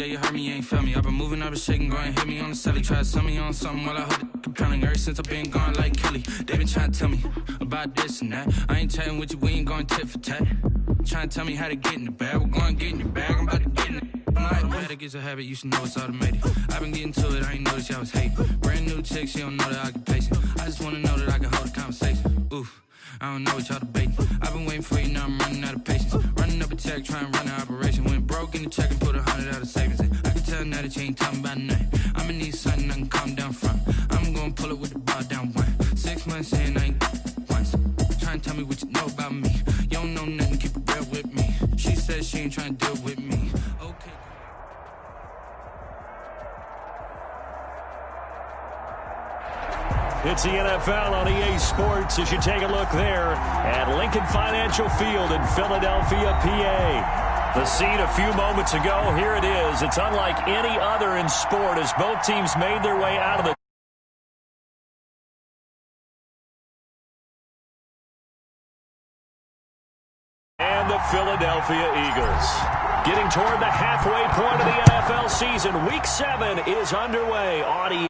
Yeah, you heard me, you ain't felt me. I've been moving, I've been shaking, go and hit me on the celly. Try to sell me on something while I hold it compelling. Ever since I've been gone like Kelly, they been trying to tell me about this and that. I ain't chatting with you, we ain't going tit for tat. Trying to tell me how to get in the bag. We're going to get in the bag, I'm about to get in it. I'm like, automatic is a habit, you should know it's automated. I've been getting to it, I ain't noticed y'all was hating. Brand new chick, she don't know that I can pace it. I just wanna know that I can hold a conversation. Oof, I don't know what y'all debating. I've been waiting for you, now I'm running out of patience. Running up a check, trying to run an operation. Went broke in the check and put 100 out of savings in. I can tell now that you ain't talking about nothing. I'ma need something I can calm down from. I'm gonna pull it with the bar down one. 6 months in, I ain't once. Trying to tell me what you know about me. You don't know nothing, keep it real with me. She said she ain't trying to deal with me. Okay. It's the NFL on EA Sports as you take a look there at Lincoln Financial Field in Philadelphia, PA. The scene a few moments ago, here it is. It's unlike any other in sport as both teams made their way out of the and the Philadelphia Eagles. Getting toward the halfway point of the NFL season. Week 7 is underway on EA.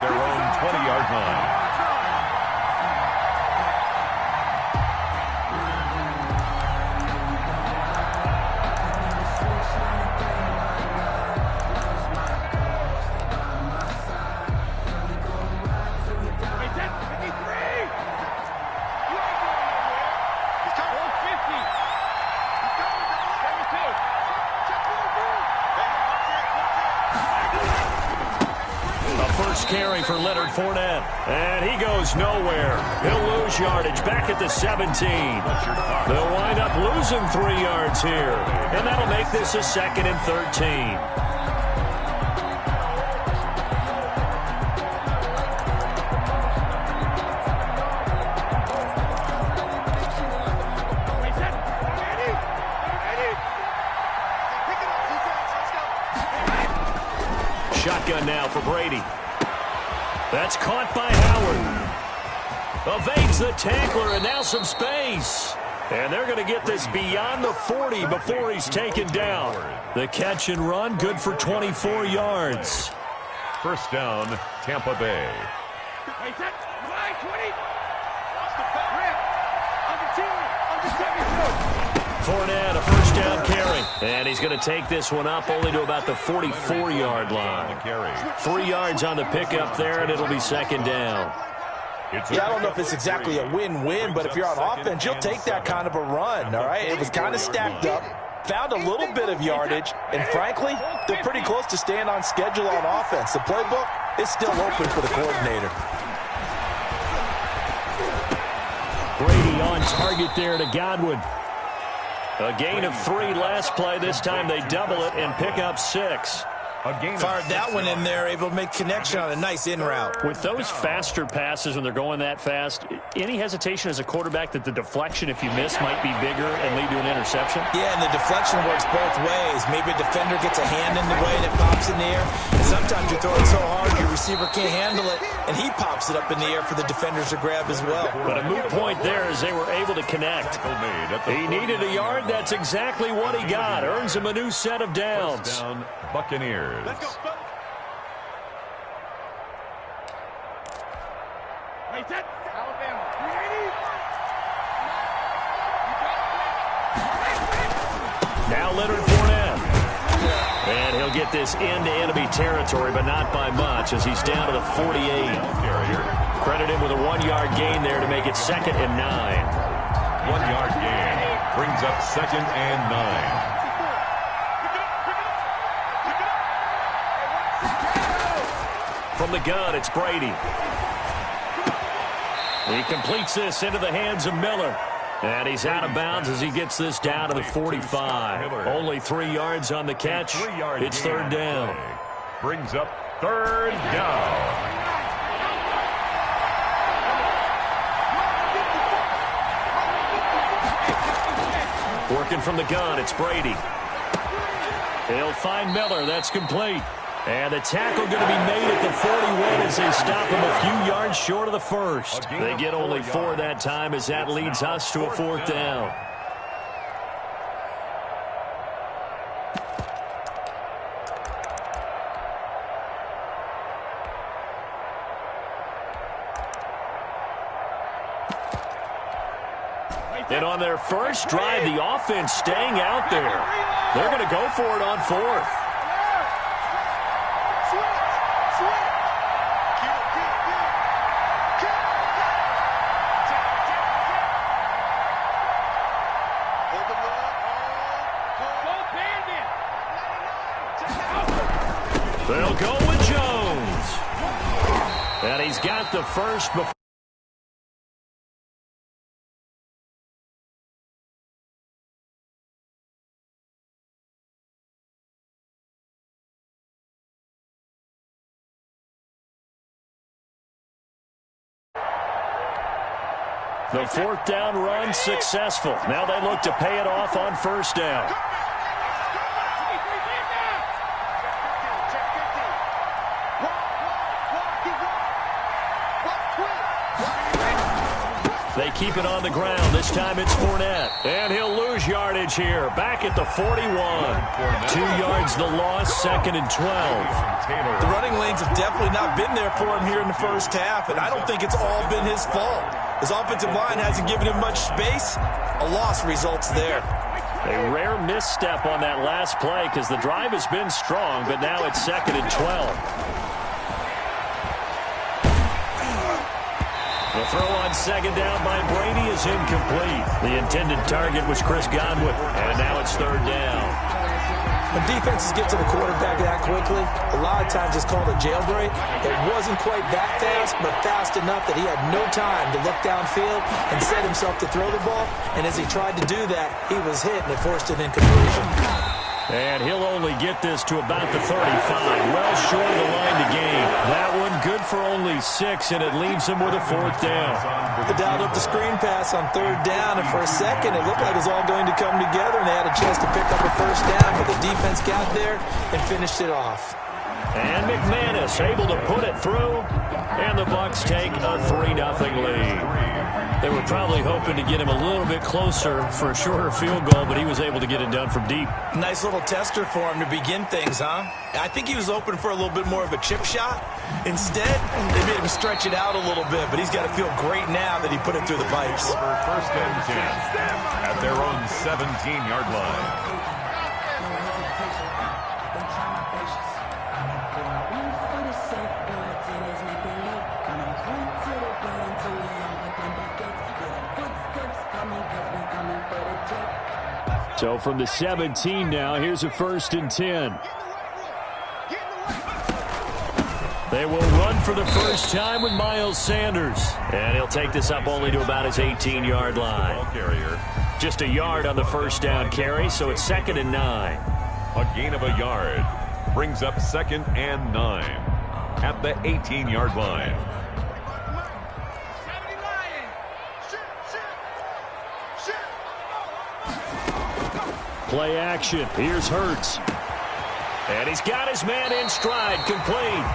Their own 20-yard line. Carry for Leonard Fournette. And he goes nowhere. He'll lose yardage back at the 17. They'll wind up losing 3 yards here. And that'll make this a 2nd and 13. Shotgun now for Brady. That's caught by Howard. Evades the tackler and now some space. And they're going to get this beyond the 40 before he's taken down. The catch and run good for 24 yards. First down, Tampa Bay. Fournette, a first down carry. And he's going to take this one up only to about the 44-yard line. 3 yards on the pickup there, and it'll be 2nd down. Yeah, I don't know if it's exactly a win-win, but if you're on offense, you'll take that kind of a run, all right? It was kind of stacked up, found a little bit of yardage, and frankly, they're pretty close to staying on schedule on offense. The playbook is still open for the coordinator. Brady on target there to Godwin. A gain of 3 last play. This time they double it and pick up 6. Fired that one in there, able to make connection on a nice in route. With those faster passes when they're going that fast, any hesitation as a quarterback that the deflection, if you miss, might be bigger and lead to an interception? Yeah, and the deflection works both ways. Maybe a defender gets a hand in the way and it pops in the air. And sometimes you throw it so hard your receiver can't handle it, and he pops it up in the air for the defenders to grab as well. But a moot point there as they were able to connect. He needed a yard. That's exactly what he got. Earns him a new set of downs. First down, Buccaneers. Let's go. Wait, that Alabama. Now Leonard Fournette. And he'll get this into enemy territory, but not by much as he's down to the 48. Credit him with a 1-yard gain there to make it 2nd and 9. 1-yard gain brings up 2nd and 9. From the gun, it's Brady. He completes this into the hands of Miller. And he's out of bounds as he gets this down to the 45. Only 3 yards on the catch. It's 3rd down. Brings up 3rd down. Working from the gun, it's Brady. He'll find Miller. That's complete. And the tackle going to be made at the 41 as as they stop him a few yards short of the first. They get only 4 that time as that leads us to a 4th down. And on their first drive, the offense staying out there. They're going to go for it on 4th. They'll go with Jones. And he's got the first before. The 4th down run successful. Now they look to pay it off on 1st down. They keep it on the ground. This time it's Fournette. And he'll lose yardage here. Back at the 41. 2 yards the loss, 2nd and 12. The running lanes have definitely not been there for him here in the first half, and I don't think it's all been his fault. His offensive line hasn't given him much space. A loss results there. A rare misstep on that last play because the drive has been strong, but now it's 2nd and 12. The throw on 2nd down by Brady is incomplete. The intended target was Chris Godwin, and now it's 3rd down. When defenses get to the quarterback that quickly, a lot of times it's called a jailbreak. It wasn't quite that fast, but fast enough that he had no time to look downfield and set himself to throw the ball. And as he tried to do that, he was hit and it forced an incompletion. And he'll only get this to about the 35, well short of the line to gain. That one good for only 6, and it leaves him with a 4th down. They dialed up the screen pass on 3rd down, and for a second it looked like it was all going to come together, and they had a chance to pick up a 1st down, but the defense got there and finished it off. And McManus able to put it through, and the Bucs take a 3-0 lead. They were probably hoping to get him a little bit closer for a shorter field goal, but he was able to get it done from deep. Nice little tester for him to begin things, huh? I think he was open for a little bit more of a chip shot. Instead, they made him stretch it out a little bit, but he's got to feel great now that he put it through the pipes. 1st and 10 at their own 17-yard line. So from the 17 now, here's a 1st and 10. They will run for the first time with Miles Sanders. And he'll take this up only to about his 18-yard line. Just a yard on the 1st down carry, so it's 2nd and 9. A gain of a yard brings up 2nd and 9 at the 18-yard line. Play action. Here's Hurts. And he's got his man in stride, complete.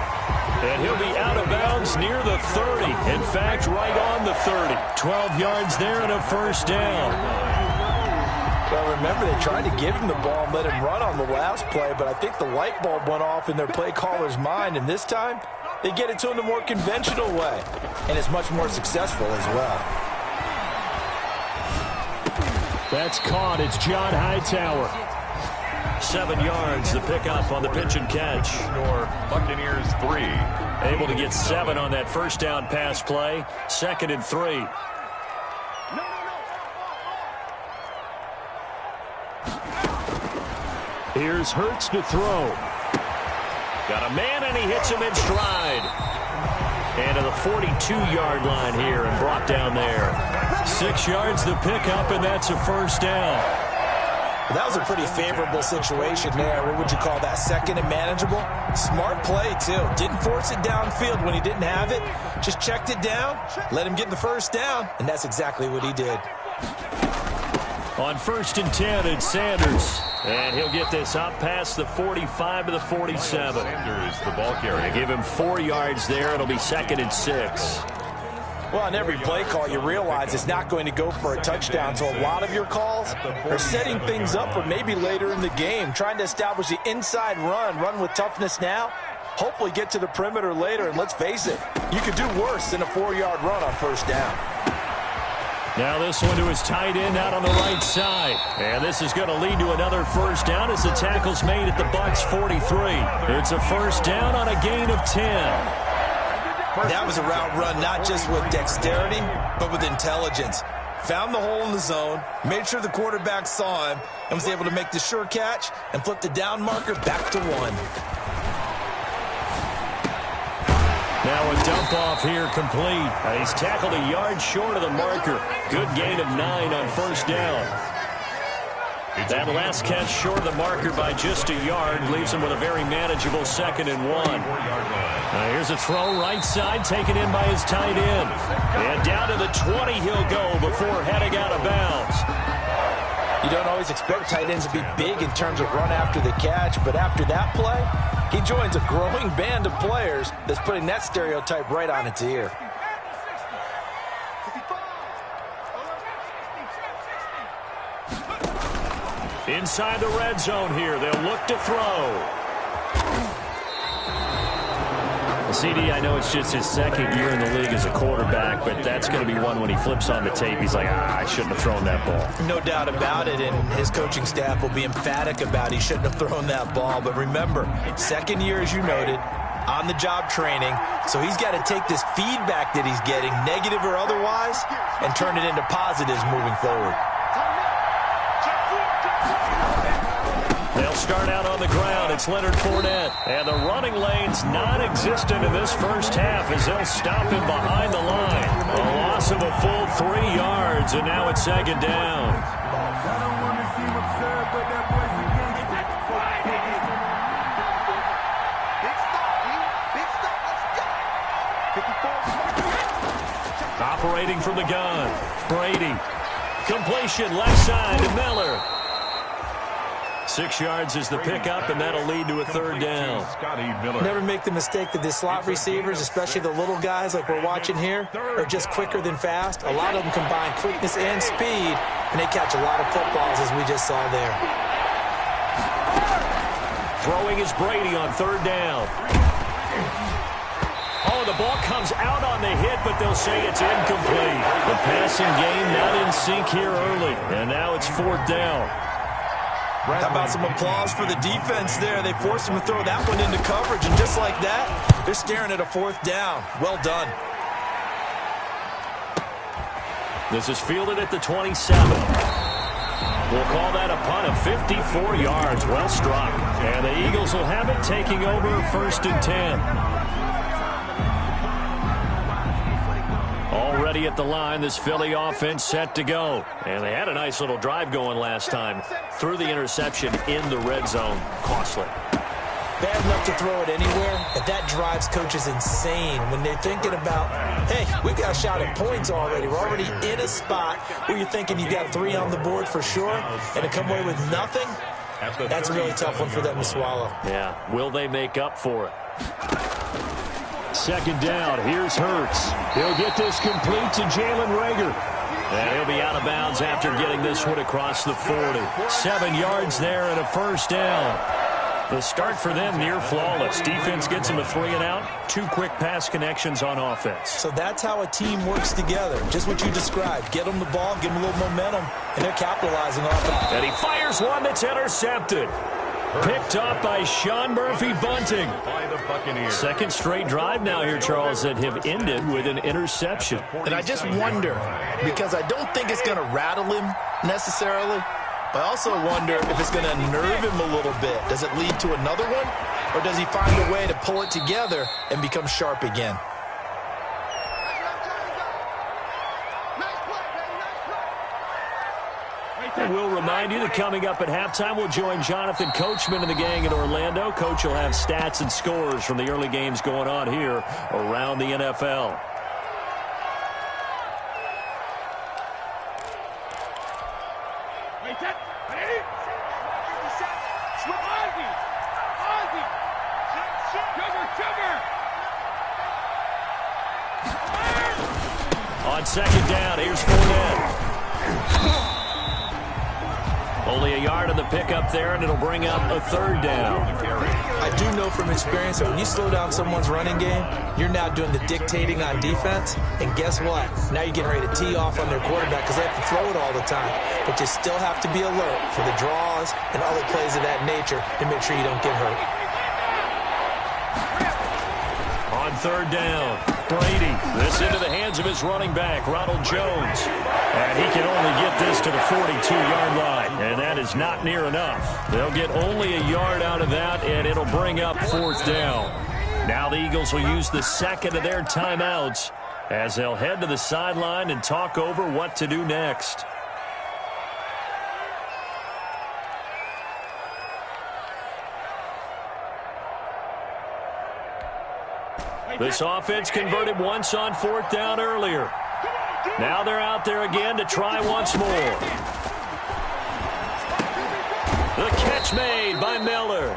And he'll be out of bounds near the 30. In fact, right on the 30. 12 yards there and a 1st down. Well, remember, they tried to give him the ball and let him run on the last play, but I think the light bulb went off in their play caller's mind, and this time they get it to him the more conventional way, and it's much more successful as well. That's caught. It's John Hightower. 7 yards, the pickup on the pitch and catch. Your Buccaneers 3. Able to get 7 on that 1st down pass play. 2nd and 3. Here's Hurts to throw. Got a man, and he hits him in stride. And to the 42-yard line here and brought down there. 6 yards the pickup, and that's a 1st down. Well, that was a pretty favorable situation there. What would you call that? 2nd and manageable? Smart play, too. Didn't force it downfield when he didn't have it. Just checked it down, let him get the 1st down, and that's exactly what he did. On 1st and 10, it's Sanders. And he'll get this up past the 45 to the 47. Sanders, the ball carrier. Give him 4 yards there. It'll be 2nd and 6. Well, on every play call, you realize it's not going to go for a touchdown. So a lot of your calls are setting things up for maybe later in the game, trying to establish the inside run with toughness now, hopefully get to the perimeter later. And let's face it, you could do worse than a 4-yard run on first down. Now this one to his tight end out on the right side. And this is going to lead to another first down as the tackle's made at the Bucs 43. It's a first down on a gain of 10. That was a route run not just with dexterity, but with intelligence. Found the hole in the zone, made sure the quarterback saw him, and was able to make the sure catch and flip the down marker back to 1. Now a dump off here complete. He's tackled a yard short of the marker. Good gain of 9 on first down. That last catch short of the marker by just a yard leaves him with a very manageable 2nd and 1. Here's a throw right side taken in by his tight end. And down to the 20 he'll go before heading out of bounds. You don't always expect tight ends to be big in terms of run after the catch, but after that play, he joins a growing band of players that's putting that stereotype right on its ear. Inside the red zone here, they'll look to throw. CD, I know it's just his 2nd year in the league as a quarterback, but that's going to be one when he flips on the tape. He's like, I shouldn't have thrown that ball. No doubt about it, and his coaching staff will be emphatic about he shouldn't have thrown that ball. But remember, 2nd year, as you noted, on-the-job training, so he's got to take this feedback that he's getting, negative or otherwise, and turn it into positives moving forward. They'll start out on the ground. It's Leonard Fournette. And the running lane's non-existent in this first half as they'll stop him behind the line. A loss of a full 3 yards, and now it's 2nd down. Operating from the gun, Brady. Completion left side to Miller. 6 yards is the pickup, and that'll lead to a 3rd down. Never make the mistake that the slot receivers, especially the little guys like we're watching here, are just quicker than fast. A lot of them combine quickness and speed, and they catch a lot of footballs, as we just saw there. Throwing is Brady on 3rd down. Oh, the ball comes out on the hit, but they'll say it's incomplete. The passing game not in sync here early, and now it's 4th down. How about some applause for the defense there? They forced him to throw that one into coverage, and just like that, they're staring at a 4th down. Well done. This is fielded at the 27. We'll call that a punt of 54 yards. Well struck. And the Eagles will have it, taking over 1st and 10. Already at the line, this Philly offense set to go. And they had a nice little drive going last time. Threw the interception in the red zone. Costly. Bad enough to throw it anywhere, but that drives coaches insane when they're thinking about, hey, we've got a shot at points already. We're already in a spot where you're thinking you got 3 on the board for sure, and to come away with nothing, that's a really tough one for them to swallow. Yeah, will they make up for it? 2nd down, here's Hurts. He'll get this complete to Jalen Reagor. And he'll be out of bounds after getting this one across the 40. 7 yards there and a 1st down. The start for them near flawless. Defense gets them a 3-and-out. 2 quick pass connections on offense. So that's how a team works together. Just what you described. Get them the ball, give them a little momentum, and they're capitalizing off it. And he fires one that's intercepted. Picked up by Sean Murphy-Bunting. By the Buccaneers. 2nd straight drive now here, Charles, that have ended with an interception. And I just wonder, because I don't think it's going to rattle him necessarily, but I also wonder if it's going to nerve him a little bit. Does it lead to another one? Or does he find a way to pull it together and become sharp again? And we'll remind you that coming up at halftime, we'll join Jonathan Coachman and the gang in Orlando. Coach will have stats and scores from the early games going on here around the NFL. On second down, here's Fournette. Only a yard on the pickup there, and it'll bring up a third down. I do know from experience that when you slow down someone's running game, you're now doing the dictating on defense. And guess what? Now you're getting ready to tee off on their quarterback because they have to throw it all the time. But you still have to be alert for the draws and other plays of that nature to make sure you don't get hurt. On third down, Brady. This into the hands of his running back, Ronald Jones. And he can only get this to the 42-yard line. And that is not near enough. They'll get only a yard out of that, and it'll bring up fourth down. Now the Eagles will use the second of their timeouts as they'll head to the sideline and talk over what to do next. This offense converted once on fourth down earlier. Now they're out there again to try once more. The catch made by Miller.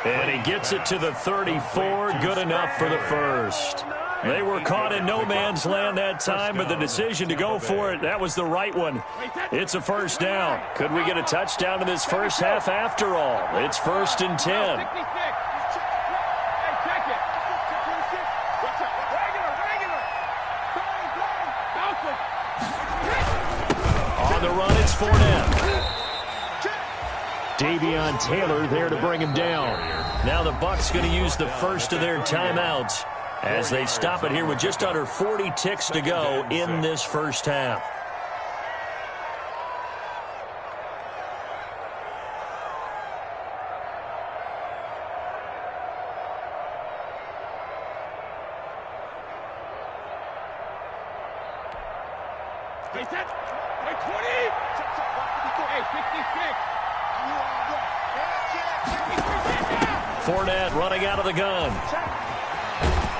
And he gets it to the 34. Good enough for the first. They were caught in no man's land that time, but the decision to go for it, that was the right one. It's a first down. Could we get a touchdown in this first half after all? It's 1st and 10. On the run, it's Fournette. Davion Taylor there to bring him down. Now the Bucs going to use the first of their timeouts as they stop it here with just under 40 ticks to go in this first half. Fournette running out of the gun.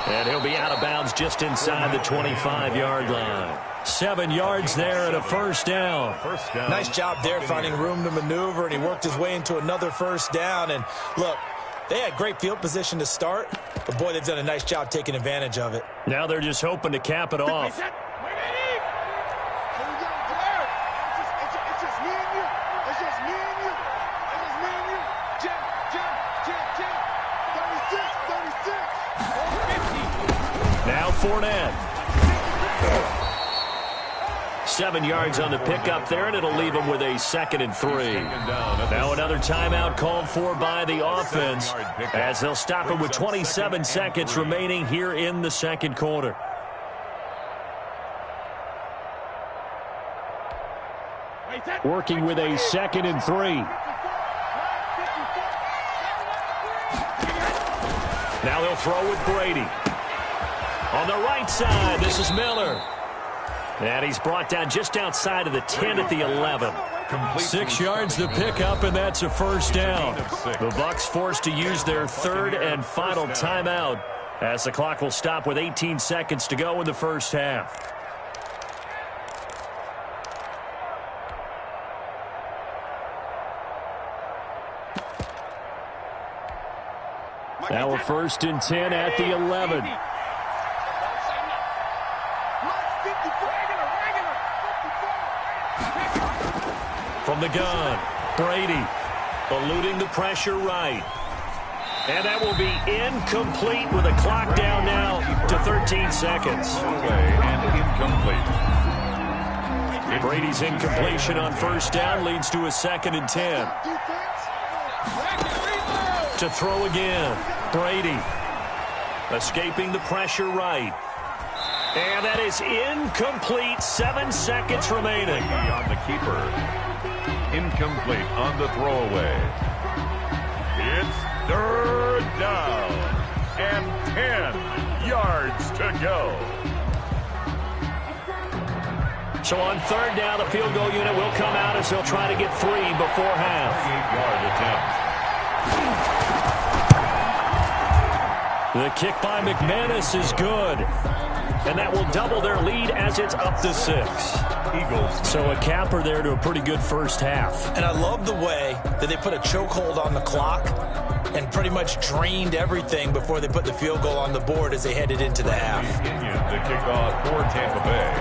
And he'll be out of bounds just inside the 25-yard line. 7 yards there and a first down. Nice job there finding room to maneuver, and he worked his way into another first down. And look, they had great field position to start, but boy, they've done a nice job taking advantage of it. Now they're just hoping to cap it off. Now Fournette. 7 yards on the pickup there, and it'll leave him with a 2nd and 3. Now another timeout called for by the offense as they'll stop it with 27 seconds remaining here in the second quarter. Working with a 2nd and 3. Now they'll throw with Brady. On the right side, this is Miller. And he's brought down just outside of the 10 at the 11. 6 yards to pick up, and that's a first down. The Bucs forced to use their third and final timeout as the clock will stop with 18 seconds to go in the first half. Now a 1st and 10 at the 11. From the gun, Brady eluding the pressure right. And that will be incomplete with a clock down now to 13 seconds. And incomplete. Brady's incompletion on first down leads to a 2nd and 10. To throw again, Brady escaping the pressure right. And that is incomplete. 7 seconds remaining. On the keeper. Incomplete on the throwaway. It's 3rd down and 10 yards to go. So on 3rd down, the field goal unit will come out as they'll try to get 3 before half. 8-yard attempt. The kick by McManus is good. And that will double their lead as it's up to 6. Eagles. So a capper there to a pretty good first half. And I love the way that they put a chokehold on the clock and pretty much drained everything before they put the field goal on the board as they headed into the half. The kickoff for Tampa Bay.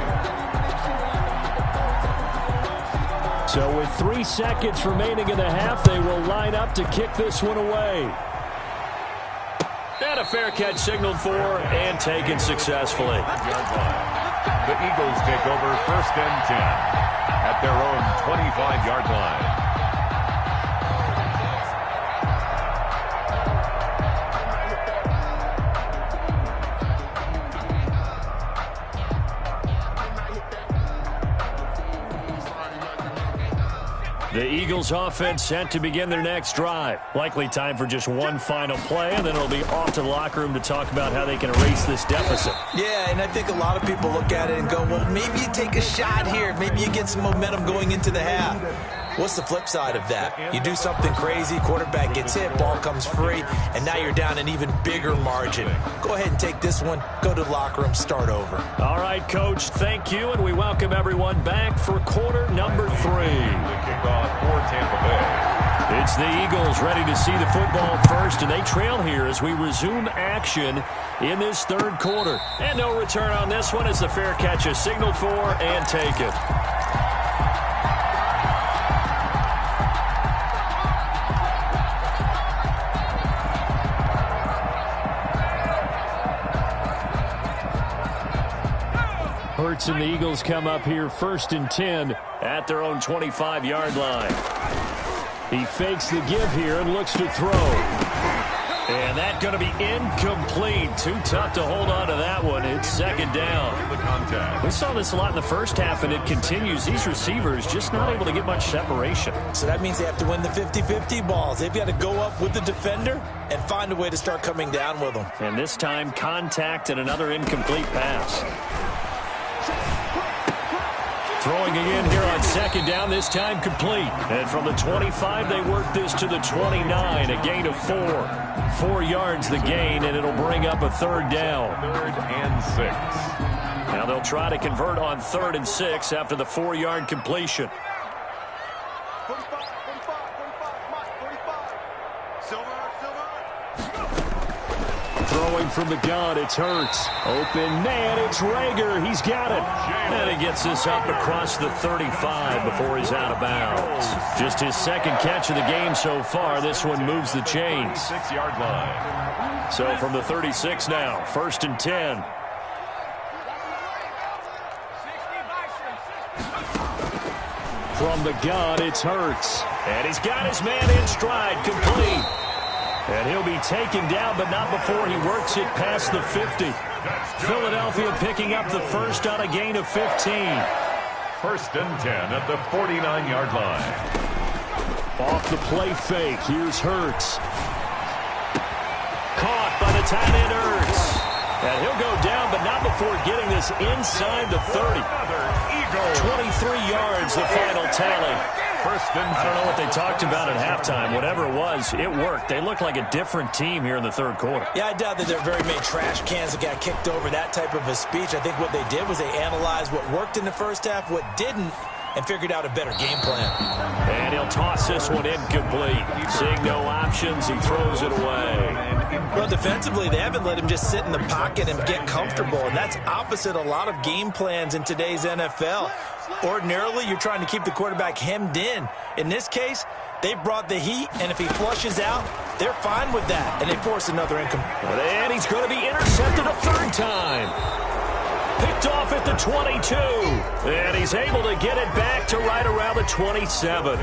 So with 3 seconds remaining in the half, they will line up to kick this one away. And a fair catch signaled for and taken successfully. The Eagles take over 1st and 10 at their own 25-yard line. The Eagles offense set to begin their next drive. Likely time for just one final play, and then it'll be off to the locker room to talk about how they can erase this deficit. Yeah, and I think a lot of people look at it and go, well, maybe you take a shot here. Maybe you get some momentum going into the half. What's the flip side of that? You do something crazy, quarterback gets hit, ball comes free, and now you're down an even bigger margin. Go ahead and take this one, go to the locker room, start over. All right, Coach, thank you, and we welcome everyone back for quarter number 3. The kickoff for Tampa Bay. It's the Eagles ready to see the football first, and they trail here as we resume action in this 3rd quarter. And no return on this one as the fair catch is signaled for and taken. Hurts and the Eagles come up here 1st and 10 at their own 25-yard line. He fakes the give here and looks to throw. And that's going to be incomplete. Too tough to hold on to that one. It's 2nd down. The contact. We saw this a lot in the first half, and it continues. These receivers just not able to get much separation. So that means they have to win the 50-50 balls. They've got to go up with the defender and find a way to start coming down with them. And this time, contact and another incomplete pass. Throwing again here on 2nd down, this time complete. And from the 25, they work this to the 29, a gain of 4. 4 yards the gain, and it'll bring up a 3rd down. 3rd and 6. Now they'll try to convert on 3rd and 6 after the 4-yard completion. 45, Mike, 45. Silver. Throwing from the gun, it's Hurts. Open man, it's Rager. He's got it. And he gets this up across the 35 before he's out of bounds. Just his 2nd catch of the game so far. This one moves the chains. 6-yard line. So from the 36 now, 1st and 10. From the gun, it's Hurts. And he's got his man in stride, complete. And he'll be taken down, but not before he works it past the 50. Philadelphia picking up the first on a gain of 15. 1st and 10 at the 49-yard line. Off the play fake, here's Hurts. Caught by the tight end Hurts. And he'll go down, but not before getting this inside the 30. 23 yards, the final tally. 1st and 10. I don't know what they talked about at halftime. Whatever it was, it worked. They look like a different team here in the 3rd quarter. Yeah, I doubt that there are very many trash cans that got kicked over, that type of a speech. I think what they did was they analyzed what worked in the first half, what didn't, and figured out a better game plan. And he'll toss this one incomplete. Seeing no options, he throws it away. Well, defensively, they haven't let him just sit in the pocket and get comfortable, and that's opposite a lot of game plans in today's NFL. Ordinarily, you're trying to keep the quarterback hemmed in. In this case, they brought the heat, and if he flushes out, they're fine with that, and they force another incomplete. And he's going to be intercepted a 3rd time. Picked off at the 22. And he's able to get it back to right around the 27.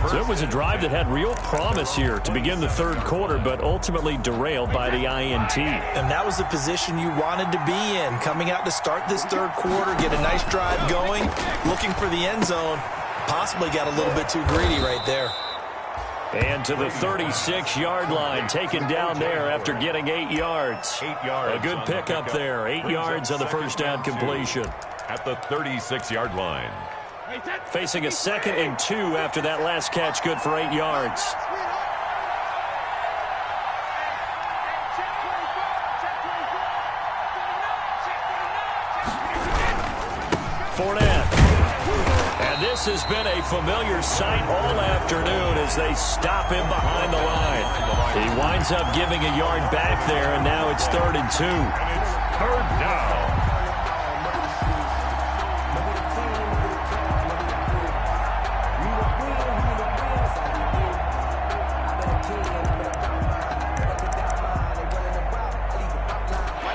So it was a drive that had real promise here to begin the 3rd quarter, but ultimately derailed by the INT. And that was the position you wanted to be in, coming out to start this 3rd quarter, get a nice drive going, looking for the end zone. Possibly got a little bit too greedy right there. And to the 36-yard line, taken down there after getting 8 yards. 8 yards. A good pickup there. 8 yards on the first down completion. At the 36-yard line. Facing a 2nd and 2 after that last catch, good for 8 yards. Fournette. And this has been a familiar sight all afternoon as they stop him behind the line. He winds up giving a yard back there, and now it's 3rd and 2. And it's 3rd down.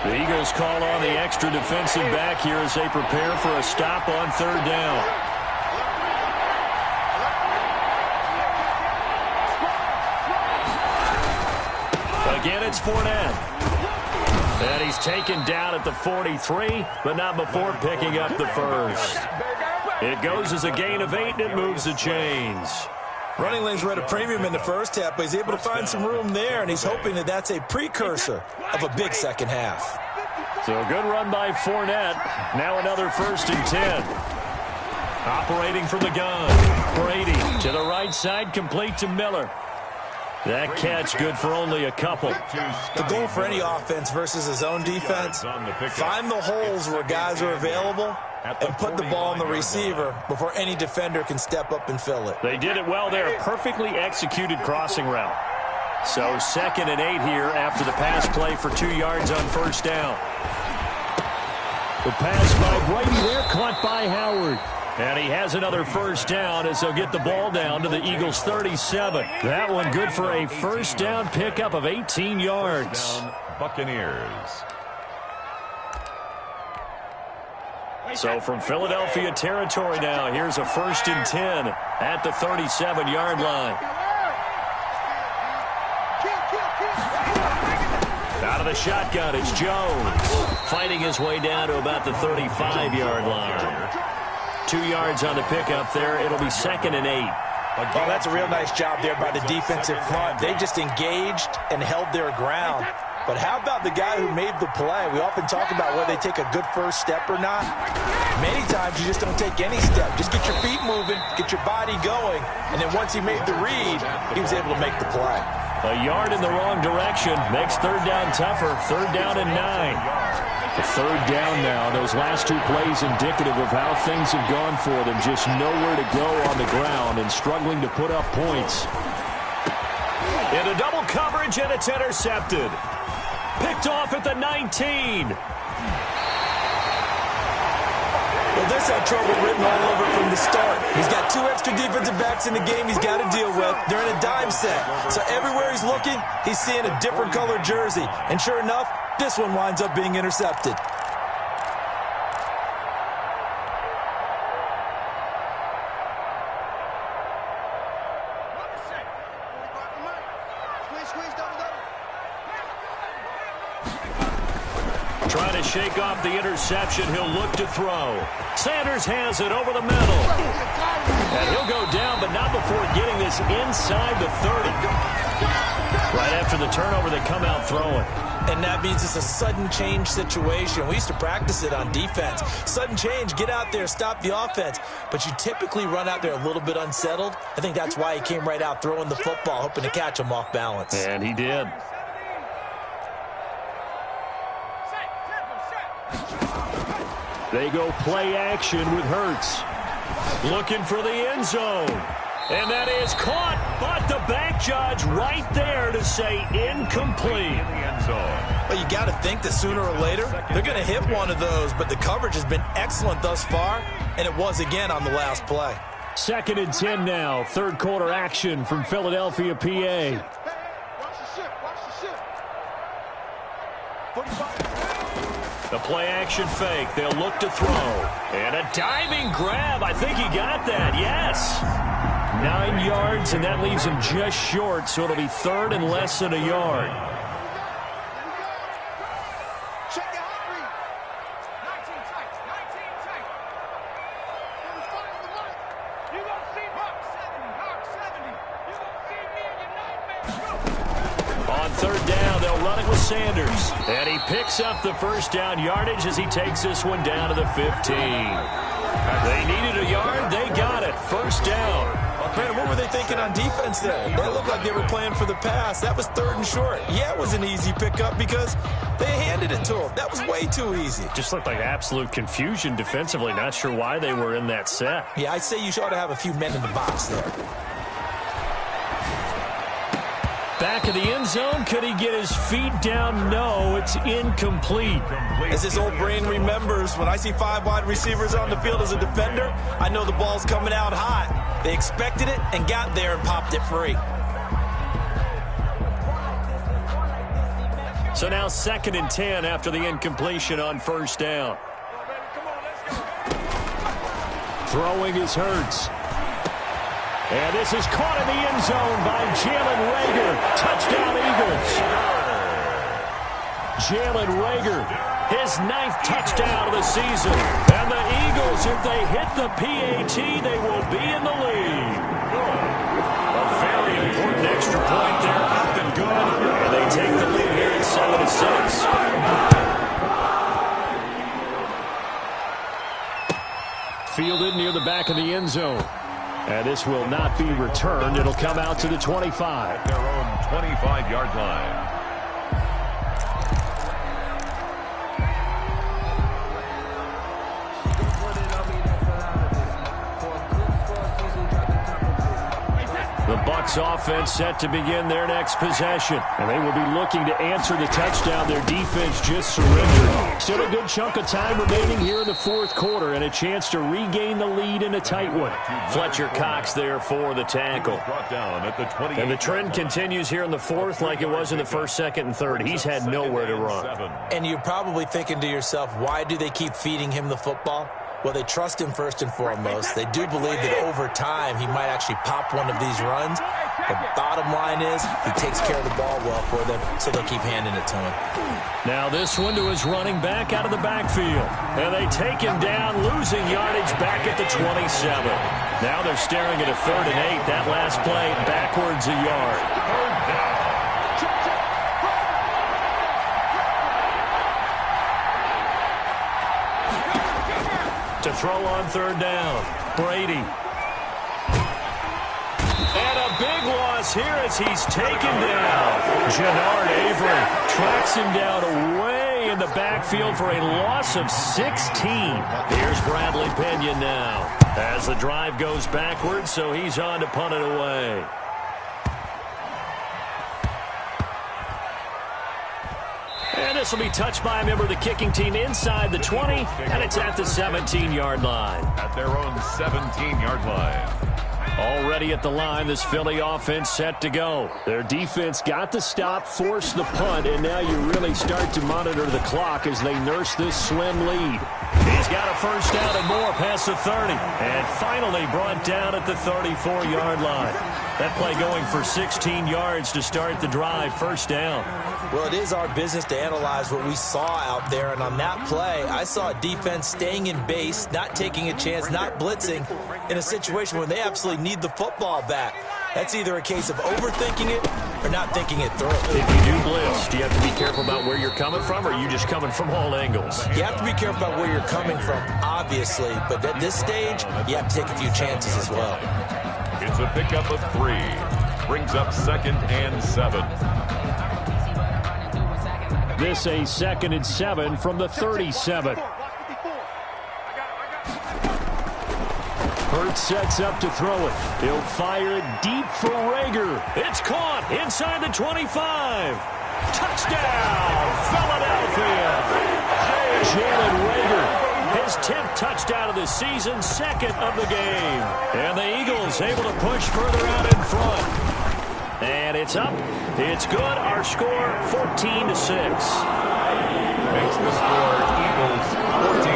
The Eagles call on the extra defensive back here as they prepare for a stop on 3rd down. Again, it's Fournette. And he's taken down at the 43, but not before picking up the first. It goes as a gain of 8, and it moves the chains. Running lanes were at a premium in the first half, but he's able to find some room there, and he's hoping that that's a precursor of a big second half. So a good run by Fournette. Now another 1st and 10. Operating from the gun. Brady to the right side, complete to Miller. That catch good for only a couple. The goal for any offense versus his own defense, find the holes where guys are available and put the ball on the receiver before any defender can step up and fill it. They did it well there. Perfectly executed crossing route. So 2nd and 8 here after the pass play for 2 yards on 1st down. The pass by Brady there, caught by Howard. And he has another 1st down as they'll get the ball down to the Eagles' 37. That one good for a 1st down pickup of 18 yards. Buccaneers. So from Philadelphia territory now, here's a 1st and 10 at the 37-yard line. Out of the shotgun, it's Jones. Fighting his way down to about the 35-yard line. 2 yards on the pickup there. It'll be 2nd and 8. Oh, that's a real nice job there by the defensive front. They just engaged and held their ground. But how about the guy who made the play? We often talk about whether they take a good first step or not. Many times you just don't take any step. Just get your feet moving, get your body going, and then once he made the read, he was able to make the play. A yard in the wrong direction makes 3rd down tougher. 3rd down and 9. The 3rd down now. Those last 2 plays indicative of how things have gone for them. Just nowhere to go on the ground and struggling to put up points. Into double coverage, and it's intercepted. Picked off at the 19. Well, this had trouble written all over from the start. He's got 2 extra defensive backs in the game he's got to deal with. They're in a dime set. So everywhere he's looking, he's seeing a different colored jersey. And sure enough, this one winds up being intercepted. Trying to shake off the interception. He'll look to throw. Sanders has it over the middle. And he'll go down, but not before getting this inside the 30. Right after the turnover, they come out throwing. And that means it's a sudden change situation. We used to practice it on defense. Sudden change, get out there, stop the offense. But you typically run out there a little bit unsettled. I think that's why he came right out throwing the football, hoping to catch him off balance. And he did. They go play action with Hurts. Looking for the end zone. And that is caught, but the back judge right there to say incomplete. Well, you got to think that sooner or later they're going to hit one of those, but the coverage has been excellent thus far, and it was again on the last play. 2nd and 10 now. 3rd quarter action from Philadelphia, PA. The play action fake. They'll look to throw. And a diving grab. I think he got that. Yes. 9 yards, and that leaves him just short, so it'll be 3rd and less than a yard. On 3rd down, they'll run it with Sanders. And he picks up the 1st down yardage as he takes this one down to the 15. They needed a yard. They got it. 1st down. Brandon, what were they thinking on defense there? They looked like they were playing for the pass. That was 3rd and short. Yeah, it was an easy pickup because they handed it to him. That was way too easy. Just looked like absolute confusion defensively. Not sure why they were in that set. Yeah, I'd say you ought to have a few men in the box there. Back of the end zone. Could he get his feet down? No, it's incomplete. As his old brain remembers, when I see 5 wide receivers on the field as a defender, I know the ball's coming out hot. They expected it and got there and popped it free. So now 2nd and 10 after the incompletion on 1st down. Throwing is Hurts. And this is caught in the end zone by Jalen Reagor. Touchdown, Eagles. Jalen Reagor, his 9th touchdown of the season. And the Eagles, if they hit the PAT, they will be in the lead. A very important extra point there, up and good. And they take the lead here at 7-6. Fielded near the back of the end zone. And this will not be returned. It'll come out to the 25. Their own 25-yard line. The Bucs offense set to begin their next possession. And they will be looking to answer the touchdown their defense just surrendered. Still a good chunk of time remaining here in the 4th quarter and a chance to regain the lead in a tight one. Fletcher Cox there for the tackle. And the trend continues here in the 4th like it was in the 1st, 2nd, and 3rd. He's had nowhere to run. And you're probably thinking to yourself, why do they keep feeding him the football? Well, they trust him first and foremost. They do believe that over time he might actually pop one of these runs. The bottom line is he takes care of the ball well for them, so they'll keep handing it to him. Now this one to his running back out of the backfield. And they take him down, losing yardage back at the 27. Now they're staring at a 3rd and 8. That last play backwards a yard. To throw on 3rd down, Brady. And a big loss here as he's taken down. Jannard Avery tracks him down away in the backfield for a loss of 16. Here's Bradley Pena now as the drive goes backwards, so he's on to punt it away. And this will be touched by a member of the kicking team inside the 20, and it's at the 17-yard line. At their own 17-yard line. Already at the line, this Philly offense set to go. Their defense got the stop, forced the punt, and now you really start to monitor the clock as they nurse this slim lead. He's got a 1st down and more past the 30, and finally brought down at the 34-yard line. That play going for 16 yards to start the drive, 1st down. Well, it is our business to analyze what we saw out there, and on that play, I saw a defense staying in base, not taking a chance, not blitzing in a situation where they absolutely need the football back. That's either a case of overthinking it or not thinking it through. If you do blitz, do you have to be careful about where you're coming from, or are you just coming from all angles? You have to be careful about where you're coming from, obviously, but at this stage, you have to take a few chances as well. It's a pickup of 3. Brings up 2nd and 7. This a 2nd and 7 from the 37. Hurts sets up to throw it. He'll fire it deep for Reagor. It's caught inside the 25. Touchdown, Philadelphia. Jalen Reagor, his 10th touchdown of the season, 2nd of the game. And the Eagles able to push further out in front. And it's up. It's good. Our score, 14-6. Makes the score Eagles 14.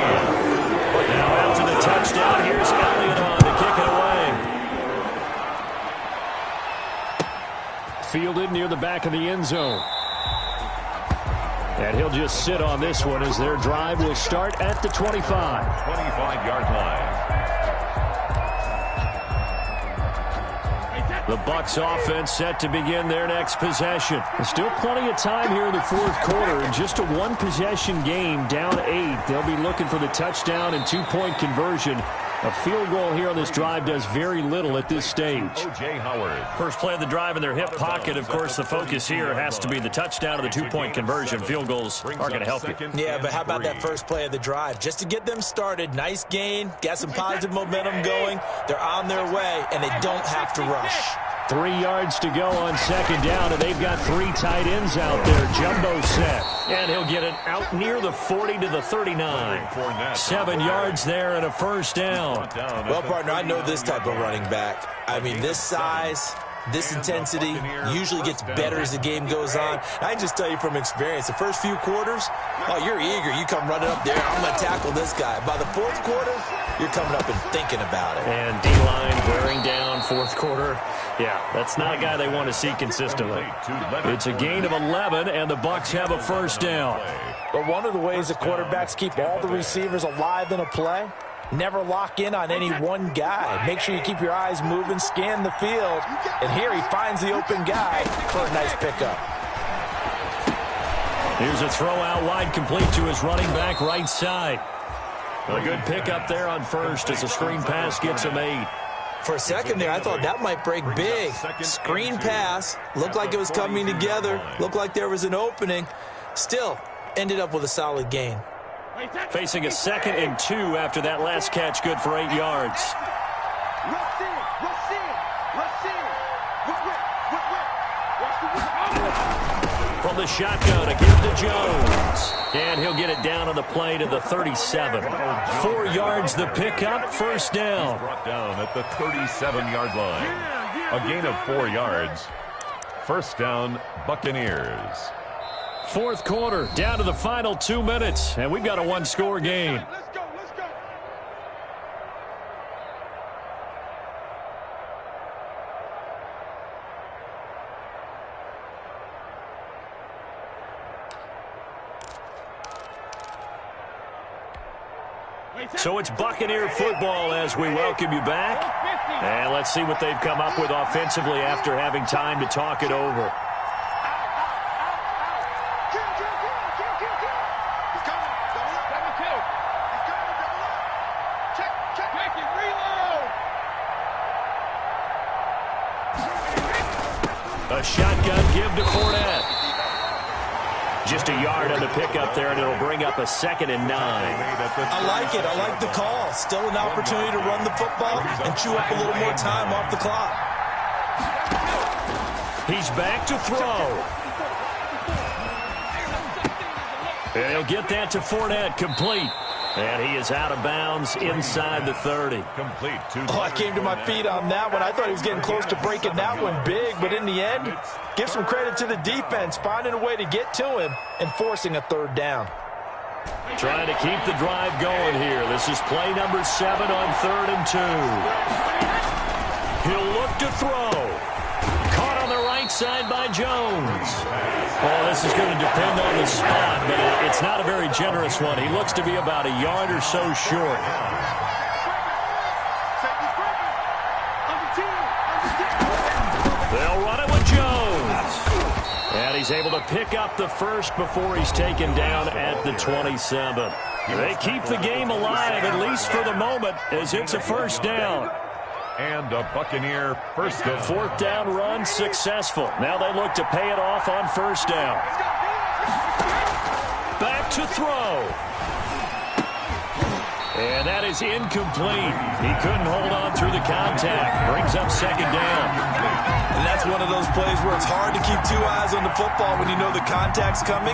Now after the touchdown, here's Elliott on to kick it away. Fielded near the back of the end zone. And he'll just sit on this one as their drive will start at the 25. 25-yard line. The Bucs offense set to begin their next possession. There's still plenty of time here in the 4th quarter. In just a 1-possession game, down 8. They'll be looking for the touchdown and 2-point conversion A field goal here on this drive does very little at this stage. O.J. Howard. First play of the drive in their hip pocket. Of course, the focus here has to be the touchdown or the two-point conversion. Field goals are going to help you. Yeah, but how about that first play of the drive? Just to get them started, nice gain, got some positive momentum going. They're on their way, and they don't have to rush. 3 yards to go on second down, and they've got 3 tight ends out there. Jumbo set, and he'll get it out near the 40 to the 39. 7 yards there and a first down. Well, partner, I know this type of running back. I mean, this size, this intensity usually gets better as the game goes on. I can just tell you from experience, the first few quarters, oh, you're eager. You come running up there, I'm going to tackle this guy. By the fourth quarter, you're coming up and thinking about it. And D-line wearing down fourth quarter. Yeah, that's not a guy they want to see consistently. It's a gain of 11, and the Bucs have a first down. But one of the ways that quarterbacks keep all the receivers alive in a play, never lock in on any one guy. Make sure you keep your eyes moving, scan the field. And here he finds the open guy for a nice pickup. Here's a throw out wide, complete to his running back right side. A good pickup there on first as a screen pass gets him 8. For a second there, I thought that might break big. Screen pass, looked like it was coming together, looked like there was an opening. Still, ended up with a solid gain. Facing a 2nd and 2 after that last catch, good for 8 yards. From the shotgun, a give to Jones. And he'll get it down on the play to the 37. 4 yards the pickup, first down. Brought down at the 37-yard line. A gain of 4 yards. First down, Buccaneers. Fourth quarter, down to the final 2 minutes, and we've got a one-score game. So it's Buccaneer football as we welcome you back. And let's see what they've come up with offensively after having time to talk it over. A shotgun give to Fournette. Just a yard on the pickup there, and it'll bring up a 2nd and 9. I like it. I like the call. Still an opportunity to run the football and chew up a little more time off the clock. He's back to throw. And he'll get that to Fournette, complete. And he is out of bounds inside the 30. Complete. Oh, I came to my feet on that one. I thought he was getting close to breaking that one big, but in the end, give some credit to the defense, finding a way to get to him and forcing a third down. Trying to keep the drive going here. This is play number 7 on 3rd and 2. He'll look to throw. Caught on the right side by Jones. Well, this is going to depend on the spot, but it's not a very generous one. He looks to be about a yard or so short. They'll run it with Jones. And he's able to pick up the first before he's taken down at the 27. They keep the game alive, at least for the moment, as it's a first down. And a Buccaneer first down. The 4th down run successful. Now they look to pay it off on first down. Back to throw. And that is incomplete. He couldn't hold on through the contact. Brings up 2nd down. And that's one of those plays where it's hard to keep 2 eyes on the football when you know the contact's coming,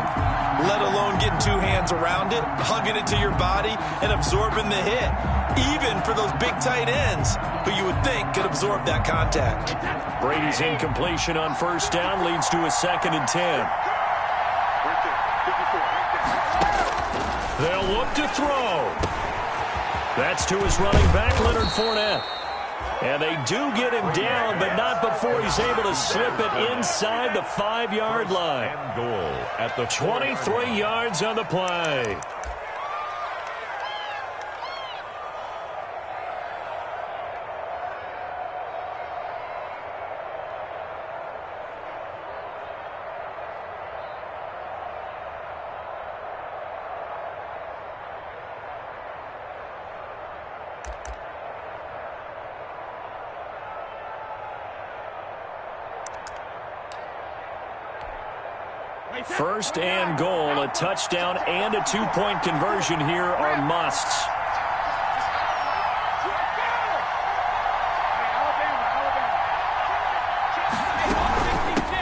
let alone getting 2 hands around it, hugging it to your body, and absorbing the hit. Even for those big tight ends who you would think could absorb that contact. Brady's incompletion on first down leads to a 2nd and 10. They'll look to throw. That's to his running back, Leonard Fournette. And they do get him down, but not before he's able to slip it inside the 5-yard line. And goal at the 23 yards on the play. First and goal, a touchdown and a two-point conversion here are musts.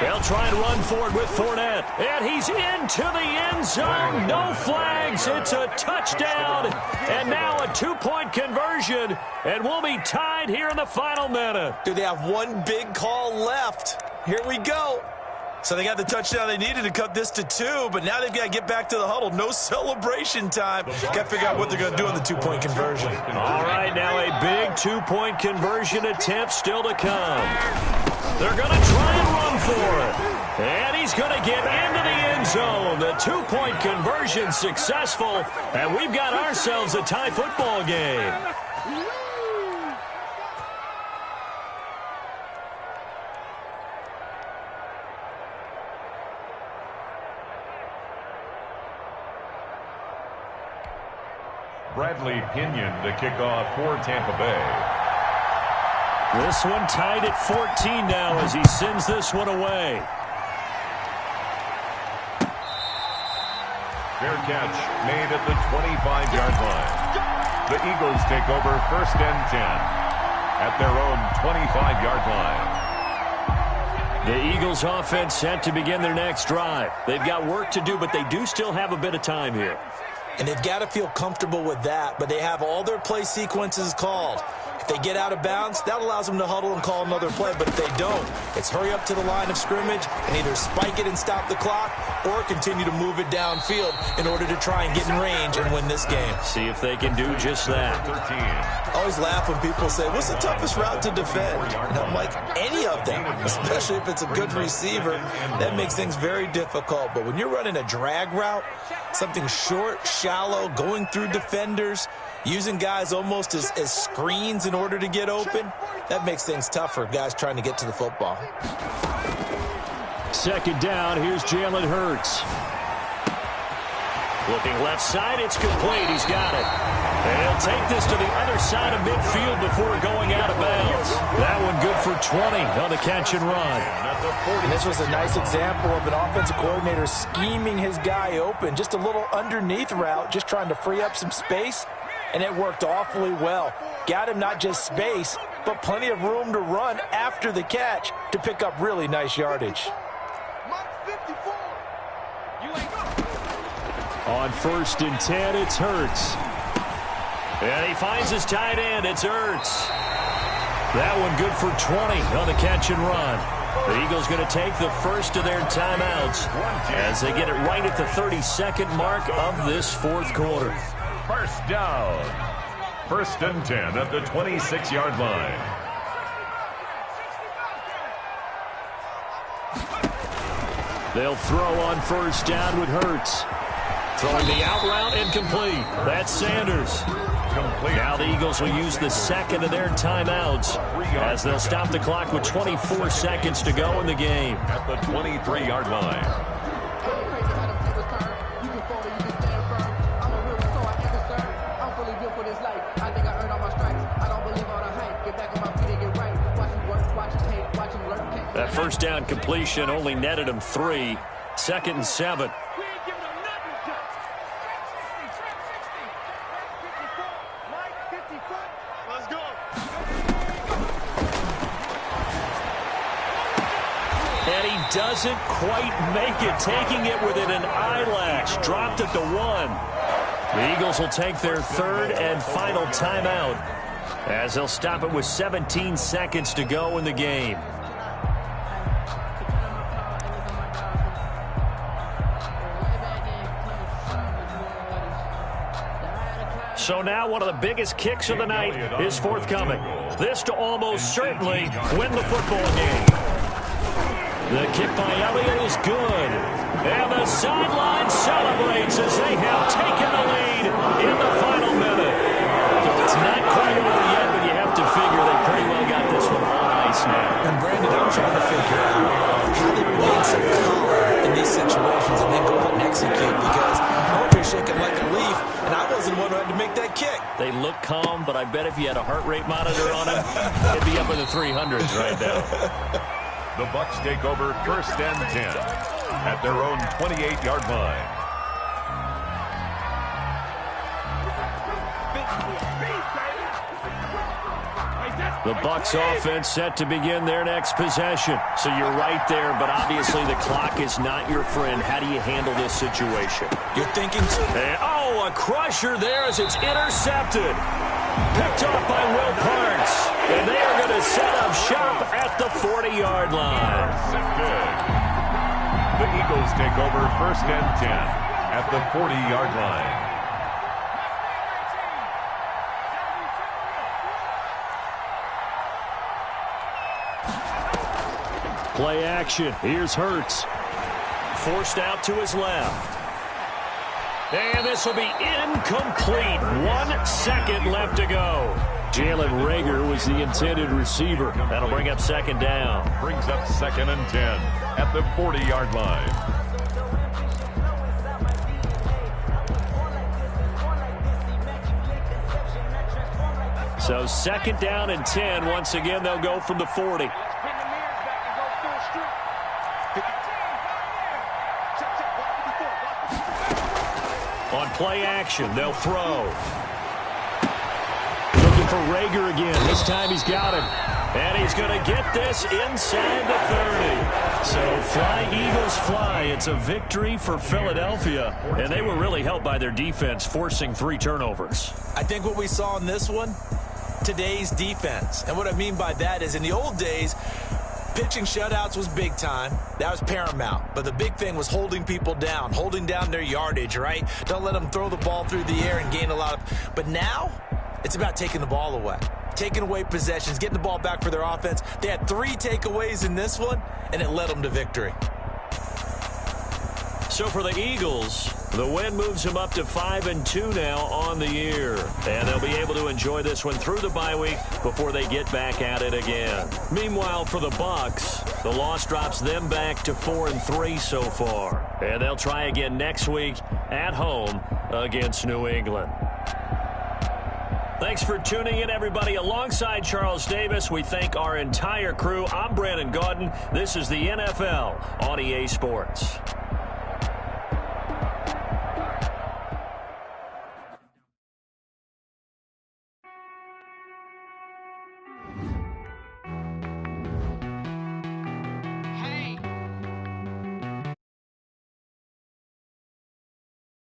They'll try and run forward with Fournette. And he's into the end zone. No flags. It's a touchdown. And now a two-point conversion. And we'll be tied here in the final minute. Do they have one big call left? Here we go. So they got the touchdown they needed to cut this to 2, but now they've got to get back to the huddle. No celebration time. Got to figure out what they're going to do in the two-point conversion. All right, now a big two-point conversion attempt still to come. They're going to try and run for it. And he's going to get into the end zone. The two-point conversion successful, and we've got ourselves a tie football game. Bradley Pinion to kick off for Tampa Bay. This one tied at 14 now as he sends this one away. Fair catch made at the 25-yard line. The Eagles take over first and 10 at their own 25-yard line. The Eagles offense set to begin their next drive. They've got work to do, but they do still have a bit of time here. And they've got to feel comfortable with that, but they have all their play sequences called. If they get out of bounds, that allows them to huddle and call another play. But if they don't, it's hurry up to the line of scrimmage and either spike it and stop the clock or continue to move it downfield in order to try and get in range and win this game. See if they can do just that. I always laugh when people say, what's the toughest route to defend? And I'm like, any of them, especially if it's a good receiver. That makes things very difficult. But when you're running a drag route, something short, shallow, going through defenders, using guys almost as screens in order to get open, that makes things tough for guys trying to get to the football. Second down, here's Jalen Hurts. Looking left side, it's complete. He's got it. And he'll take this to the other side of midfield before going out of bounds. That one good for 20 on the catch and run. And this was a nice example of an offensive coordinator scheming his guy open. Just a little underneath route, just trying to free up some space. And it worked awfully well. Got him not just space, but plenty of room to run after the catch to pick up really nice yardage. On first and 10, it's Hurts. And he finds his tight end. It's Hurts. That one good for 20 on the catch and run. The Eagles going to take the first of their timeouts as they get it right at the 32nd mark of this fourth quarter. First down. First and 10 at the 26-yard line. They'll throw on first down with Hurts. Throwing the out route incomplete. That's Sanders. Complete. Now the Eagles will use the second of their timeouts as they'll stop the clock with 24 seconds to go in the game. At the 23-yard line. That first down completion only netted him 3. Second and 7. And he doesn't quite make it, taking it within an eyelash. Dropped at the 1. The Eagles will take their third and final timeout as they'll stop it with 17 seconds to go in the game. So now one of the biggest kicks of the night is forthcoming. This to almost certainly win the football game. The kick by Elliott is good. And the sideline celebrates as they have taken the lead in the final minute. So it's not quite over yet, but you have to figure they pretty well got this one on ice now. And Brandon, I'm trying to figure out how they remain so calm in these situations and then go out and execute, because I'm over here shaking like a leaf, and I wasn't the one who had to make that kick. They look calm, but I bet if you had a heart rate monitor on him, it'd be up in the 300s right now. The Bucs take over first and 10 at their own 28-yard line. The Bucs offense set to begin their next possession. So you're right there, but obviously the clock is not your friend. How do you handle this situation? You're thinking... And, a crusher there as it's intercepted. Picked off by Will Parks. And they are going to set up shop at the 40-yard line. Good. The Eagles take over 1st and 10 at the 40-yard line. Play action. Here's Hurts. Forced out to his left. And this will be incomplete. 1 second left to go. Jalen Reagor was the intended receiver. That'll bring up 2nd down. Brings up 2nd and 10 at the 40-yard line. So 2nd down and 10. Once again, they'll go from the 40. On play action, they'll throw. Looking for Reagor again. This time he's got him. And he's going to get this inside the 30. So fly, Eagles, fly. It's a victory for Philadelphia. And they were really helped by their defense, forcing 3 turnovers. I think what we saw in this one, today's defense. And what I mean by that is in the old days, pitching shutouts was big time. That was paramount. But the big thing was holding people down, holding down their yardage, right? Don't let them throw the ball through the air and gain a lot of... But now, it's about taking the ball away. Taking away possessions, getting the ball back for their offense. They had 3 takeaways in this one, and it led them to victory. So for the Eagles, the win moves them up to 5-2 now on the year. And they'll be able to enjoy this one through the bye week before they get back at it again. Meanwhile, for the Bucs, the loss drops them back to 4-3 so far. And they'll try again next week at home against New England. Thanks for tuning in, everybody. Alongside Charles Davis, we thank our entire crew. I'm Brandon Gaudin. This is the NFL on EA Sports.